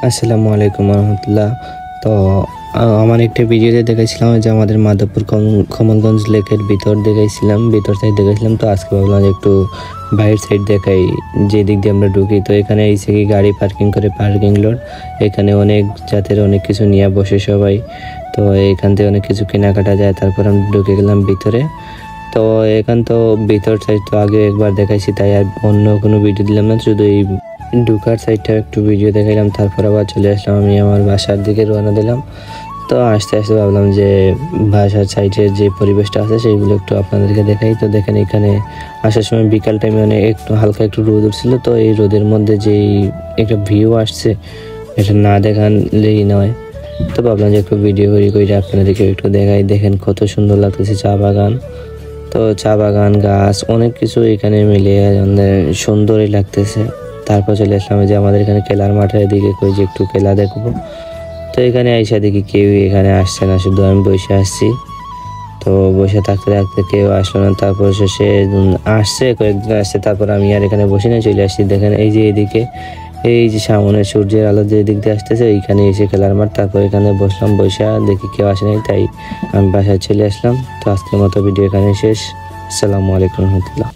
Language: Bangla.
আসসালামু আলাইকুম রহমতুল্লাহ। তো আমার একটা ভিডিওতে দেখাইছিলাম যে আমাদের মাধবপুর কমলগঞ্জ লেকের ভিতর ভিতর সাইড দেখাইছিলাম। তো আজকে ভাবলাম যে একটু বাইরের সাইড দেখাই, যে দিক দিয়ে আমরা ঢুকি। তো এখানে এসে কি গাড়ি পার্কিং করে, পার্কিং লট, এখানে অনেক জাতের অনেক কিছু নিয়ে বসে সবাই। তো এখান থেকে অনেক কিছু কেনাকাটা যায়। তারপর আমরা ঢুকে গেলাম ভিতরে। তো এখান তো ভিতর সাইড তো আগে একবার দেখাইছি, তাই আর অন্য কোনো ভিডিও দিলাম না, শুধু এই ঢুকার সাইডটা একটু ভিডিও দেখাইলাম। তারপর আবার চলে আসলাম, আমি আমার বাসার দিকে রওনা দিলাম। তো আস্তে আস্তে ভাবলাম যে বাসার সাইডের যে পরিবেশটা আছে সেগুলো একটু আপনাদেরকে দেখাই। তো দেখেন এখানে আসার সময় বিকাল টাইমে মানে একটু হালকা একটু রোদ উঠছিল। তো এই রোদের মধ্যে যেই একটা ভিউ আসছে, এটা না দেখালেই নয়। তো ভাবলাম যে একটু ভিডিও করে আপনাদেরকে একটু দেখাই। দেখেন কত সুন্দর লাগতেছে চা বাগান। তো চা বাগান, গাছ, অনেক কিছু এখানে মিলিয়ে সুন্দরই লাগতেছে। তারপর চলে আসলাম যে আমাদের এখানে খেলার মাঠের দিকে, কই যে একটু খেলা দেখবো। তো এখানে আইসা দেখি কেউ এখানে আসছে না, শুধু আমি বসে আসছি। তো বসে থাকতে থাকতে কেউ আসলো না। তারপর সে আসছে, কয়েকজন আসছে, তারপর আমি আর এখানে বসে না, চলে আসছি। দেখেন এই যে এদিকে, এই যে সামনে সূর্যের আলো যে দিক দিয়ে আসতেছে, এইখানে এসে খেলার মাঠ। তারপর এখানে বসলাম, বসে দেখি কেউ আসে নাই, তাই আমি বাসায় চলে আসলাম। তো আজকের মতো ভিডিও এখানে শেষ। আসসালামু আলাইকুম রহমতুল্লাহ।